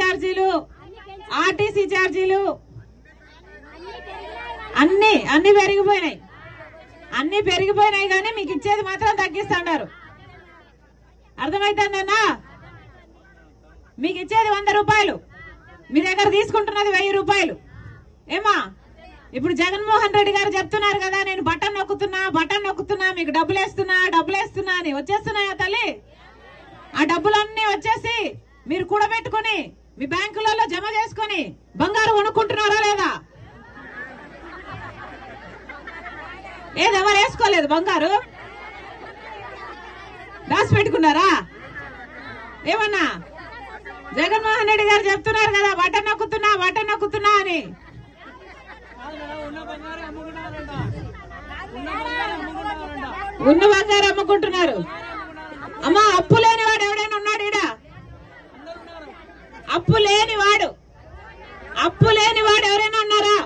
ఛార్జీలు, ఆర్టీసీ ఛార్జీలు అన్ని పెరిగిపోయినాయి. అన్ని పెరిగిపోయినాయి కానీ మీకు ఇచ్చేది మాత్రం తగ్గిస్తున్నారు. అర్థమైతుందన్నా? మీకు ఇచ్చేది 100 రూపాయలు, మీ దగ్గర తీసుకుంటున్నది 1000 రూపాయలు. ఏమా ఇప్పుడు జగన్మోహన్ రెడ్డి గారు చెప్తున్నారు కదా, నేను బటన్ నొక్కుతున్నా మీకు డబ్బులు వేస్తున్నా అని. వచ్చేస్తున్నాయా తల్లి? ఆ డబ్బులన్నీ వచ్చేసి మీరు కూడబెట్టుకుని మీ బ్యాంకులలో జమ చేసుకుని బంగారు కొనుక్కుంటున్నారా లేదా? ఎవరు వేసుకోలేదు బంగారు? దాచి పెట్టుకున్నారా? ఏమన్నా జగన్మోహన్ రెడ్డి గారు చెప్తున్నారు కదా, బటన్ నొక్కుతున్నా అని. ఉన్న బంగారు అమ్ముకుంటున్నారు. అమ్మా, అప్పు లేనివాడు ఎవడైనా ఉన్నాడు ఈడ? అప్పు లేనివాడు ఎవరైనా ఉన్నారా?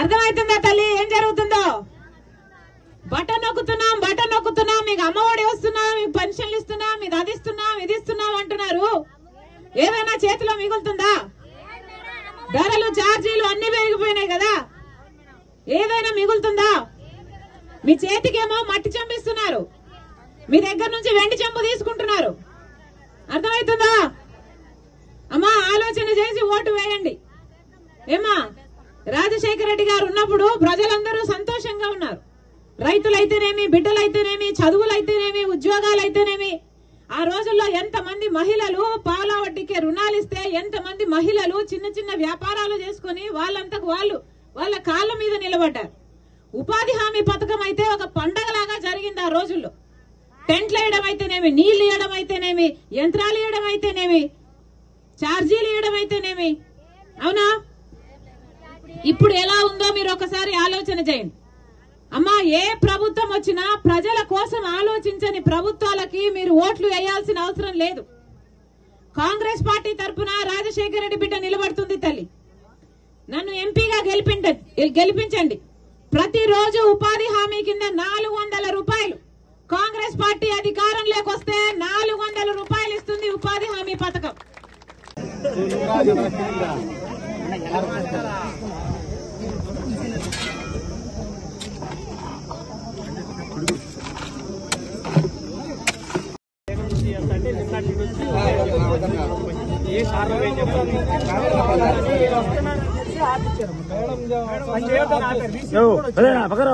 అర్థమవుతుందా తల్లి ఏం జరుగుతుందో? బటన్ నొక్కుతున్నాం, మీకు అమ్మఒడి వస్తున్నా, మీకు పెన్షన్లు ఇస్తున్నా, మీకు అది ఇస్తున్నాం అంటున్నారు. ఏదైనా చేతిలో మిగులుతుందా? ధరలు, ఛార్జీలు అన్ని పెరిగిపోయినాయి కదా, ఏదైనా మిగులుతుందా? మీ చేతికేమో మట్టి చెంపిస్తున్నారు, మీ దగ్గర నుంచి వెండి చెంబు తీసుకుంటున్నారు. అర్థమవుతుందా? అమ్మా, ఆలోచన చేసి ఓటు వేయండి. ఏమా, రాజశేఖర రెడ్డి గారు ఉన్నప్పుడు ప్రజలందరూ సంతోషంగా ఉన్నారు. రైతులైతేనేమి, బిడ్డలైతేనేమి, చదువులైతేనేమి, ఉద్యోగాలైతేనేమి. ఆ రోజుల్లో ఎంతమంది మహిళలు పాల వడ్డీకే రుణాలు ఇస్తే, ఎంతమంది మహిళలు చిన్న చిన్న వ్యాపారాలు చేసుకుని వాళ్ళంతకు వాళ్ళు వాళ్ళ కాళ్ళ మీద నిలబడ్డారు. ఉపాధి హామీ పథకం అయితే ఒక పండగలాగా జరిగింది ఆ రోజుల్లో. టెంట్లు వేయడం అయితేనేమి, నీళ్లు ఇవ్వడం అయితేనేమి, యంత్రాలు ఇవ్వడం అయితేనేమి, ఛార్జీలు ఇవ్వడం అయితేనేమి. అవునా? ఇప్పుడు ఎలా ఉందో మీరు ఒకసారి ఆలోచన చేయండి. అమ్మా, ఏ ప్రభుత్వం వచ్చినా ప్రజల కోసం ఆలోచించని ప్రభుత్వాలకి మీరు ఓట్లు వేయాల్సిన అవసరం లేదు. కాంగ్రెస్ పార్టీ తరఫున రాజశేఖర రెడ్డి బిడ్డ నిలబడుతుంది తల్లి. నన్ను ఎంపీగా గెలిపించండి. ప్రతిరోజు ఉపాధి హామీ కింద 400 రూపాయలు. కాంగ్రెస్ పార్టీ అధికారంలోకి వస్తే 400 రూపాయలు ఇస్తుంది ఉపాధి హామీ పథకం. పక్కన